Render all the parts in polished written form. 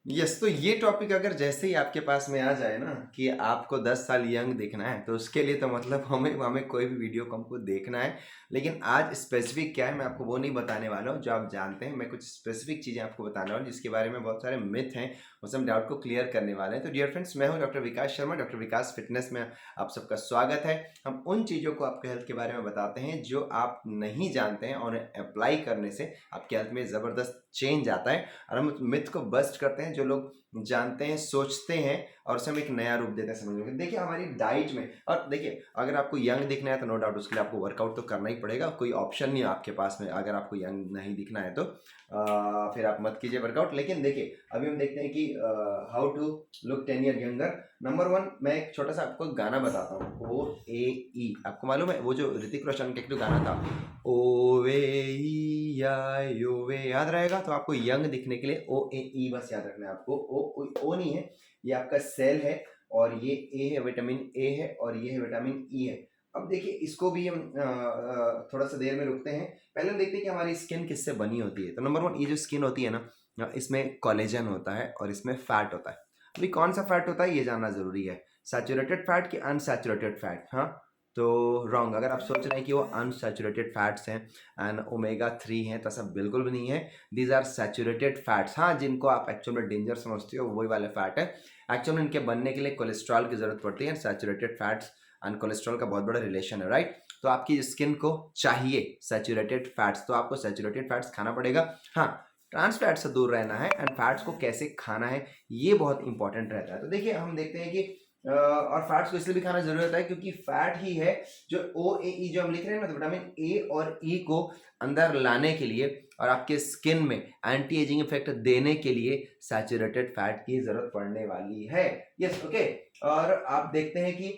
Yes, तो ये topic अगर जैसे ही आपके पास में आ जाए ना कि आपको 10 साल यंग दिखना है, तो उसके लिए तो मतलब हमें हमें कोई भी वीडियो को हमको देखना है। लेकिन आज स्पेसिफिक क्या है मैं आपको वो नहीं बताने वाला हूँ जो आप जानते हैं। मैं कुछ स्पेसिफिक चीज़ें आपको बताने वाला हूँ जिसके बारे में बहुत सारे मिथ हैं, उस हम डाउट को क्लियर करने वाले हैं। तो डियर फ्रेंड्स, मैं हूँ डॉक्टर विकास शर्मा, डॉक्टर विकास फिटनेस में आप सबका स्वागत है। हम उन चीज़ों को आपके हेल्थ के बारे में बताते हैं जो आप नहीं जानते हैं और अप्लाई करने से आपके हेल्थ में ज़बरदस्त चेंज आता है। और हम मिथ को बस्ट करते हैं जो लोग जानते हैं, सोचते हैं और उसे हम एक नया रूप देते हैं समझने में। देखिए हमारी डाइट में, और देखिए अगर आपको यंग दिखना है तो नो डाउट उसके लिए आपको वर्कआउट तो करना ही पड़ेगा, कोई ऑप्शन नहीं है आपके पास में। अगर आपको यंग नहीं दिखना है तो फिर आप मत कीजिए वर्कआउट। लेकिन देखिए अभी हम देखते हैं कि how to look 10 year younger. Number one, मैं एक छोटा सा आपको गाना बताता हूँ, OAE। आपको मालूम है वो जो ऋतिक रोशन का एक जो गाना था, OAE, याद रहेगा? तो आपको यंग दिखने के लिए OAE बस याद रखना है आपको। ओ नहीं है, ये आपका सेल है और ये ए है, विटामिन ए है और ये है विटामिन ई है। अब देखिए इसको भी हम थोड़ा सा देर में रुकते हैं। पहले हम देखते हैं कि हमारी स्किन किससे बनी होती है। तो नंबर वन, ये जो स्किन होती है ना, इसमें कोलेजन होता है और इसमें फैट होता है। अभी कौन सा फैट होता है ये जानना जरूरी है, सैचुरेटेड फैट कि अनसैचुरेटेड फैट? हाँ, तो रॉन्ग। अगर आप सोच रहे हैं कि वो अनसैचुरेटेड फैट्स हैं एंड ओमेगा 3 हैं, तो ऐसा बिल्कुल भी नहीं है। These are saturated fats. हाँ, जिनको आप एक्चुअल में डेंजर समझते हो वही वाले फैट है। एक्चुअल में इनके बनने के लिए कोलेस्ट्रॉल की जरूरत पड़ती है। सैचुरेटेड फैट्स एंड कोलेस्ट्रॉल का बहुत बड़ा रिलेशन है, राइट? तो आपकी स्किन को चाहिए सैचुरेटेड फैट्स, तो आपको सैचुरेटेड फैट्स खाना पड़ेगा। हाँ, ट्रांस फैट से दूर रहना है एंड फैट्स को कैसे खाना है ये बहुत इंपॉर्टेंट रहता है। तो देखिए हम देखते हैं कि और फैट्स को इसलिए भी खाना जरूरी होता है क्योंकि फैट ही है जो OAE जो हम लिख रहे हैं ना, तो विटामिन ए और ई को अंदर लाने के लिए और आपके स्किन में एंटी एजिंग इफेक्ट देने के लिए सैचुरेटेड फैट की जरूरत पड़ने वाली है। Yes, okay. और आप देखते हैं कि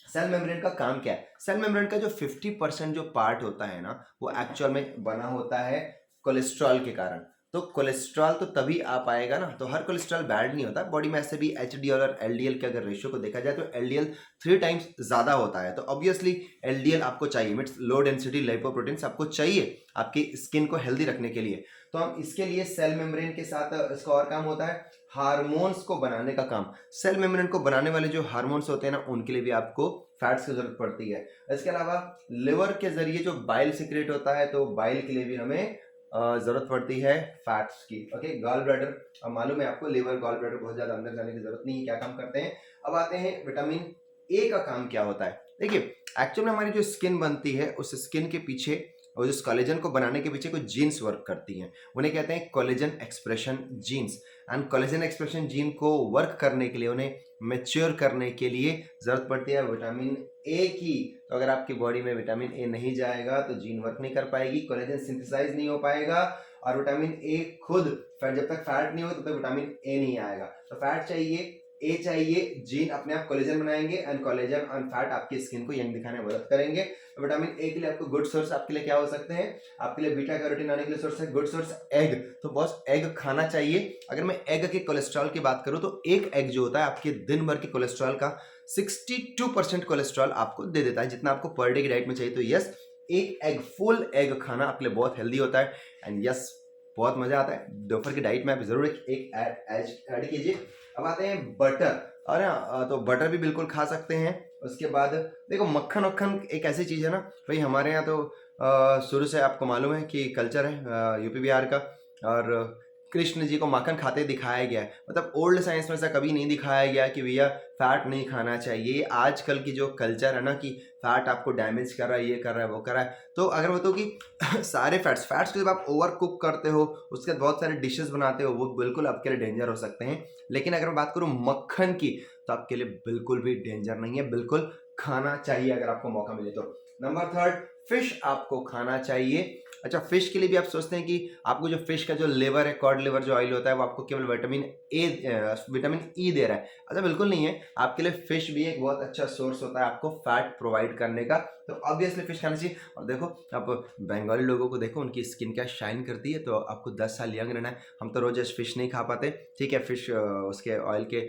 सेल मेम्ब्रेन का काम क्या है। सेल मेम्ब्रेन का जो 50% जो पार्ट होता है ना, वो एक्चुअल में बना होता है कोलेस्ट्रॉल के कारण। तो कोलेस्ट्रॉल तो तभी आ पाएगा ना, तो हर कोलेस्ट्रॉल बैड नहीं होता। बॉडी में ऐसे भी HDL और LDL के अगर रेशियो को देखा जाए तो LDL 3 टाइम्स ज़्यादा होता है। तो ऑब्वियसली LDL आपको चाहिए, मीन्स लो डेंसिटी लिपोप्रोटीन्स आपको चाहिए आपकी स्किन को हेल्दी रखने के लिए। तो हम इसके लिए सेल मेम्ब्रेन के साथ इसका और काम होता है हार्मोन्स को बनाने का काम। सेल मेम्ब्रेन को बनाने वाले जो हार्मोन्स होते हैं ना, उनके लिए भी आपको फैट्स की जरूरत पड़ती है। इसके अलावा लिवर के जरिए जो बाइल सिक्रेट होता है, तो बाइल के लिए भी हमें जरूरत पड़ती है फैट्स की। ओके, गॉल ब्लैडर, अब मालूम है आपको लिवर गॉल ब्लैडर बहुत ज्यादा अंदर जाने की जरूरत नहीं है, क्या काम करते हैं। अब आते हैं विटामिन ए का काम क्या होता है। देखिए एक्चुअल में हमारी जो स्किन बनती है उस स्किन के पीछे और उस कोलेजन को बनाने के पीछे कुछ जीन्स वर्क करती हैं, उन्हें कहते हैं collagen expression genes. And collagen expression gene को वर्क करने के लिए, उन्हें मेच्योर करने के लिए जरूरत पड़ती है विटामिन ए की। तो अगर आपकी बॉडी में विटामिन ए नहीं जाएगा तो जीन वर्क नहीं कर पाएगी, कोलेजन सिंथेसाइज नहीं हो पाएगा और विटामिन ए खुद जब तक फैट नहीं हो तब तक विटामिन ए नहीं आएगा। तो फैट चाहिए, ए चाहिए, जीन अपने आप कोलेजन बनाएंगे एंड कोलेजन और फैट आपकी स्किन को यंग दिखाने में मदद करेंगे। तो विटामिन ए के लिए आपको गुड सोर्स आपके लिए क्या हो सकते हैं, आपके लिए बीटा कैरोटीन आने के लिए सोर्स है गुड सोर्स एग। तो बॉस एग खाना चाहिए। अगर मैं एग के कोलेस्ट्रॉल की बात करूं तो एक एग जो होता है आपके दिन भर के कोलेस्ट्रॉल का 62% कोलेस्ट्रॉल आपको दे देता है, जितना आपको पर डे की डाइट में चाहिए। तो यस, एक एग, फुल एग खाना आपके लिए बहुत हेल्दी होता है एंड यस, बहुत मजा आता है। दोपहर की डाइट में आप जरूर एक ऐड कीजिए। अब आते हैं बटर, और तो बटर भी बिल्कुल खा सकते हैं। उसके बाद देखो मक्खन वक्खन एक ऐसी चीज़ है ना भाई, हमारे यहाँ तो शुरू से आपको मालूम है कि कल्चर है यूपी बिहार का, और कृष्ण जी को माखन खाते दिखाया गया है। मतलब ओल्ड साइंस में ऐसा कभी नहीं दिखाया गया कि भैया फैट नहीं खाना चाहिए। आजकल की जो कल्चर है ना कि फैट आपको डैमेज कर रहा है, ये कर रहा है, वो कर रहा है। तो अगर बताओ कि सारे फैट्स को जब आप ओवर कुक करते हो, उसके बाद बहुत सारे डिशेस बनाते हो, वो बिल्कुल आपके लिए डेंजर हो सकते हैं। लेकिन अगर मैं बात करूं मक्खन की, तो आपके लिए बिल्कुल भी डेंजर नहीं है, बिल्कुल खाना चाहिए अगर आपको मौका मिले तो। नंबर थर्ड, फिश आपको खाना चाहिए। अच्छा, फिश के लिए भी आप सोचते हैं कि आपको जो फिश का जो लिवर है, कॉड लिवर जो ऑयल होता है, वो आपको केवल विटामिन ई दे रहा है। अच्छा, बिल्कुल नहीं है। आपके लिए फिश भी एक बहुत अच्छा सोर्स होता है आपको फैट प्रोवाइड करने का। तो ऑब्वियसली फिश खाना चाहिए। और देखो आप बंगाली लोगों को देखो, उनकी स्किन क्या शाइन करती है। तो आपको 10 साल यंग रहना है। हम तो रोज फिश नहीं खा पाते, ठीक है, फिश उसके ऑयल के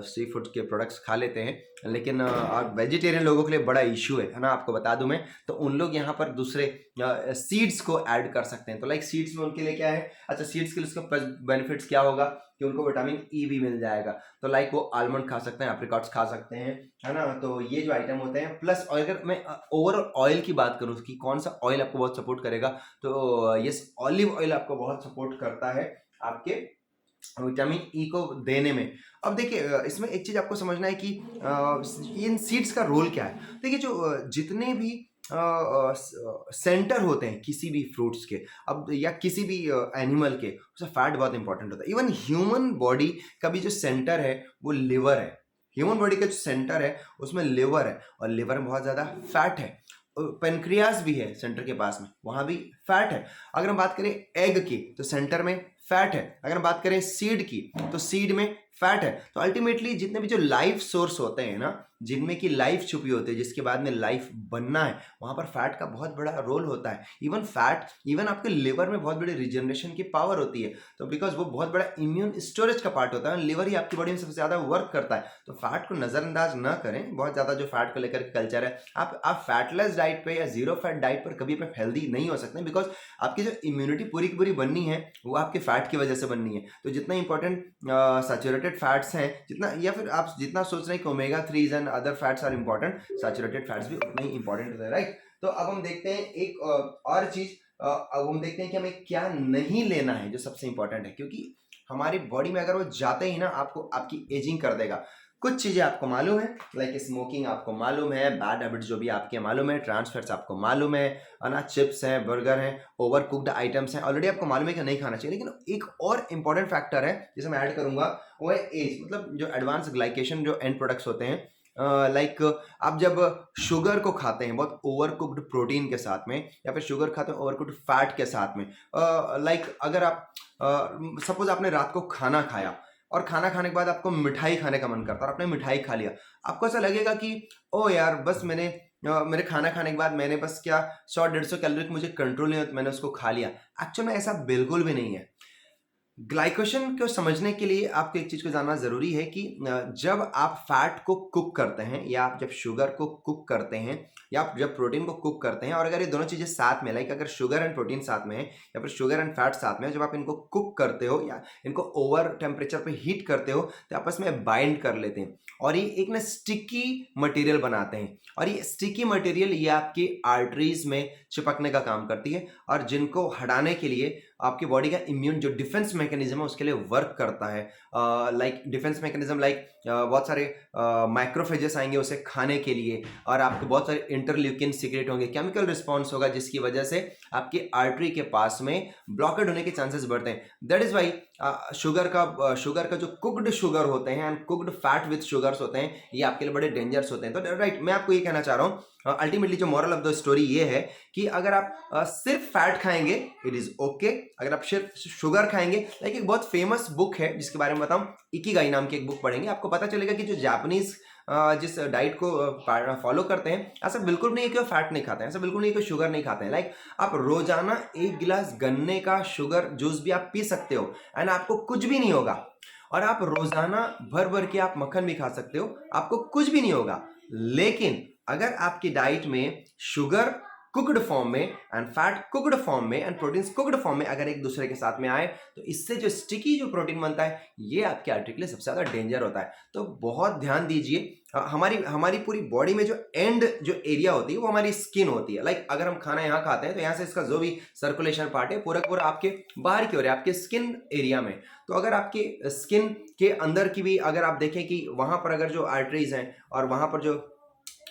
सी फूड के प्रोडक्ट्स खा लेते हैं। लेकिन और वेजिटेरियन लोगों के लिए बड़ा इशू है ना, आपको बता दूं मैं। तो उन लोग लोग यहाँ पर दूसरे सीड्स को ऐड कर सकते हैं। तो लाइक सीड्स में उनके लिए क्या है, अच्छा सीड्स के लिए उसका बेनिफिट्स क्या होगा कि उनको विटामिन ई भी मिल जाएगा। तो लाइक वो आलमंड खा सकते हैं, एप्रिकॉट्स खा सकते हैं, है ना। तो ये जो आइटम होते हैं, प्लस अगर मैं ओवरऑल ऑयल की बात करूँ कि कौन सा ऑयल आपको बहुत सपोर्ट करेगा, तो यस, ऑलिव ऑयल आपको बहुत सपोर्ट करता है आपके विटामिन ई को देने में। अब देखिए इसमें एक चीज आपको समझना है कि इन सीड्स का रोल क्या है। देखिए जो जितने भी सेंटर होते हैं किसी भी फ्रूट्स के, अब या किसी भी एनिमल के, उसमें फैट बहुत इंपॉर्टेंट होता है। इवन ह्यूमन बॉडी का भी जो सेंटर है वो लिवर है। ह्यूमन बॉडी का जो सेंटर है उसमें लिवर है, और लिवर में बहुत ज्यादा फैट है। पेनक्रियास भी है सेंटर के पास में, वहां भी फैट है। अगर हम बात करें एग की तो सेंटर में फैट है। अगर हम बात करें सीड की तो सीड में फैट है। तो अल्टीमेटली जितने भी जो लाइफ सोर्स होते हैं ना, जिनमें की लाइफ छुपी होती है, जिसके बाद में लाइफ बनना है, वहां पर फैट का बहुत बड़ा रोल होता है। इवन फैट, इवन आपके लिवर में बहुत बड़ी रिजनरेशन की पावर होती है। तो बिकॉज वो बहुत बड़ा इम्यून स्टोरेज का पार्ट होता है, लिवर ही आपकी बॉडी में सबसे ज्यादा वर्क करता है। तो फैट को नजरअंदाज ना करें। बहुत ज्यादा जो फैट को लेकर कल्चर है, आप फैटलेस डाइट पे या जीरो फैट डाइट पर कभी आप हेल्दी नहीं हो सकते, बिकॉज आपकी जो इम्यूनिटी पूरी की पूरी बननी है वो आपके फैट की वजह से बननी है। तो जितना इंपॉर्टेंट सैचुरेटेड फैट्स हैं, जितना, या फिर आप जितना सोच रहे हैं कि omega 3 and other fats are important, saturated fats भी उतने ही इंपॉर्टेंट होते हैं, राइट। तो अब हम देखते हैं एक और चीज, अब हम देखते हैं कि हमें क्या नहीं लेना है जो सबसे इंपॉर्टेंट है, क्योंकि हमारी बॉडी में अगर वो जाते ही ना आपको आपकी एजिंग कर देगा। कुछ चीजें आपको मालूम है, लाइक स्मोकिंग आपको मालूम है, बैड हैबिट्स जो भी आपके मालूम है, ट्रांस फैट्स आपको मालूम है ना, चिप्स हैं, बर्गर हैं, ओवर कुक्ड आइटम्स हैं, ऑलरेडी आपको मालूम है कि नहीं खाना चाहिए। लेकिन एक और इंपॉर्टेंट फैक्टर है जिसे मैं ऐड करूंगा, वो है एज। मतलब जो एडवांस ग्लाइकेशन जो एंड प्रोडक्ट्स होते हैं, लाइक आप जब शुगर को खाते हैं बहुत ओवर कुक्ड प्रोटीन के साथ में, या फिर शुगर खाते हैं ओवर कुक्ड फैट के साथ में, लाइक अगर आप सपोज आपने रात को खाना खाया और खाना खाने के बाद आपको मिठाई खाने का मन करता है और आपने मिठाई खा लिया, आपको ऐसा लगेगा कि ओ यार बस मेरे खाना खाने के बाद मैंने बस क्या 100-150 कैलोरी मुझे कंट्रोल नहीं होता, मैंने उसको खा लिया। एक्चुअल में ऐसा बिल्कुल भी नहीं है। ग्लाइकोशन को समझने के लिए आपको एक चीज को जानना जरूरी है कि जब आप फैट को कुक करते हैं, या आप जब शुगर को कुक करते हैं, या आप जब प्रोटीन को कुक करते हैं, और अगर ये दोनों चीजें साथ में, लाइक अगर शुगर एंड प्रोटीन साथ में है या फिर शुगर एंड फैट साथ में है, जब आप इनको कुक करते हो या इनको ओवर टेम्परेचर पे हीट करते हो तो आपस में बाइंड कर लेते हैं और ये एक ना स्टिकी मटेरियल बनाते हैं। और ये स्टिकी मटेरियल ये आपकी आर्टरीज में चिपकने का काम करती है, और जिनको हटाने के लिए आपकी बॉडी का इम्यून जो डिफेंस मैकेनिज्म है उसके लिए वर्क करता है। लाइक डिफेंस मैकेनिज्म, लाइक बहुत सारे माइक्रोफेजेस आएंगे उसे खाने के लिए, और आपके बहुत सारे इंटरल्यूकिन सीक्रेट होंगे, केमिकल रिस्पॉन्स होगा, जिसकी वजह से आपकी आर्टरी के पास में ब्लॉकेड होने के चांसेस बढ़ते हैं। दैट इज वाई शुगर का जो कुक्ड शुगर होते हैं and cooked fat with sugars होते हैं, ये आपके लिए बड़े डेंजरस होते हैं। तो राइट, मैं आपको ये कहना चाह रहा हूँ, अल्टीमेटली जो मॉरल ऑफ द स्टोरी ये है कि अगर आप सिर्फ फैट खाएंगे इट इज ओके, अगर आप सिर्फ शुगर खाएंगे, लाइक एक बहुत फेमस बुक है जिसके बारे में बताऊं, इकिगाई नाम की एक बुक पढ़ेंगे, आपको पता चलेगा कि जो जापानीज जिस डाइट को फॉलो करते हैं, ऐसा बिल्कुल नहीं है कि वो फैट नहीं खाते हैं, ऐसा बिल्कुल नहीं है कि शुगर नहीं खाते हैं। लाइक आप रोजाना 1 गिलास गन्ने का शुगर जूस भी आप पी सकते हो एंड आपको कुछ भी नहीं होगा, और आप रोजाना भर भर के आप मक्खन भी खा सकते हो, आपको कुछ भी नहीं होगा। लेकिन अगर आपकी डाइट में शुगर कुक्ड फॉर्म में एंड फैट कुक्ड फॉर्म में एंड प्रोटीन्स कुक्ड फॉर्म में अगर एक दूसरे के साथ में आए, तो इससे जो स्टिकी जो प्रोटीन बनता है ये आपके आर्टरी के लिए सबसे ज्यादा डेंजर होता है। तो बहुत ध्यान दीजिए, हमारी पूरी बॉडी में जो एंड जो एरिया होती है वो हमारी स्किन होती है। लाइक अगर हम खाना यहाँ खाते हैं तो यहाँ से इसका जो भी सर्कुलेशन पार्ट है पूरा पूरा आपके बाहर की ओर है, आपके स्किन एरिया में। तो अगर आपके स्किन के अंदर की भी अगर आप देखें कि वहां पर अगर जो आर्टरीज हैं और वहां पर जो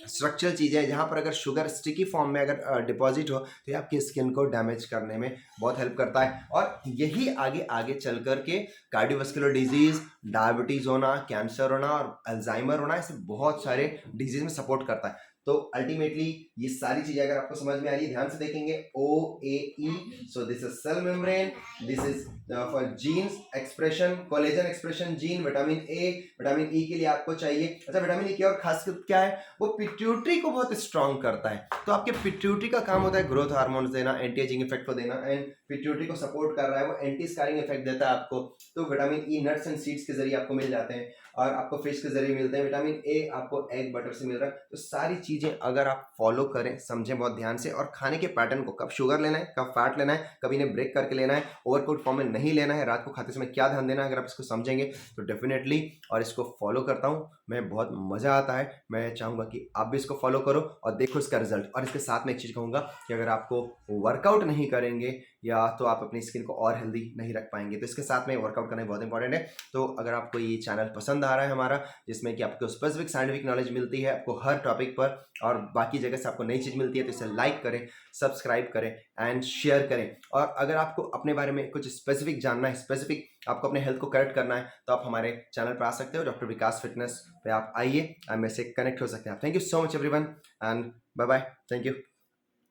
स्ट्रक्चरल चीज़ें हैं, जहाँ पर अगर शुगर स्टिकी फॉर्म में अगर डिपॉजिट हो तो ये आपकी स्किन को डैमेज करने में बहुत हेल्प करता है, और यही आगे आगे चल कर के कार्डियोवास्कुलर डिजीज, डायबिटीज होना, कैंसर होना और अल्जाइमर होना, ऐसे बहुत सारे डिजीज में सपोर्ट करता है। तो अल्टीमेटली ये सारी चीजें अगर आपको समझ में आ रही है, ध्यान से देखेंगे, OAE, so this is cell membrane, this is for genes expression, collagen expression gene, vitamin A, vitamin E के लिए आपको चाहिए। अच्छा, विटामिन ई की और खास क्या है, वो पिट्यूटरी को बहुत स्ट्रांग करता है। तो आपके पिट्यूटरी का काम होता है ग्रोथ हार्मोन्स देना, एंटी एजिंग इफेक्ट को देना, एंड पिट्यूटरी को सपोर्ट कर रहा है, वो एंटी स्कारिंग इफेक्ट देता है आपको। तो vitamin E nuts and seeds के जरिए आपको मिल जाते हैं, और आपको फिश के जरिए मिलते हैं। विटामिन ए आपको एग बटर से मिल रहा है। तो सारी चीजें अगर आप फॉलो करें, समझें बहुत ध्यान से, और खाने के पैटर्न को, कब शुगर लेना है, कब फैट लेना है, कभी इन्हें ब्रेक करके लेना है, ओवरकोट फॉर्म में नहीं लेना है, रात को खाते समय क्या ध्यान देना है, अगर आप इसको समझेंगे तो डेफिनेटली, और इसको फॉलो करता हूँ मैं, बहुत मजा आता है। मैं चाहूंगा कि आप भी इसको फॉलो करो और देखो इसका रिजल्ट। और इसके साथ में एक चीज कहूंगा कि अगर आपको वर्कआउट नहीं करेंगे या तो आप अपनी स्किन को और हेल्दी नहीं रख पाएंगे, तो इसके साथ में वर्कआउट करना बहुत इंपॉर्टेंट है। तो अगर आपको ये चैनल पसंद आ रहा है हमारा, जिसमें कि आपको स्पेसिफिक साइंटिफिक नॉलेज मिलती है आपको हर टॉपिक पर, और बाकी जगह से आपको नई चीज मिलती है, तो इसे लाइक करें, सब्सक्राइब करें एंड शेयर करें। और अगर आपको अपने बारे में कुछ स्पेसिफिक जानना है, स्पेसिफिक आपको अपने हेल्थ को करेक्ट करना है, तो आप हमारे चैनल पर आ सकते हो, डॉक्टर विकास फिटनेस पे आप आइए, मेरे से कनेक्ट हो सकते हैं। Thank you so much everyone, and bye bye, thank you.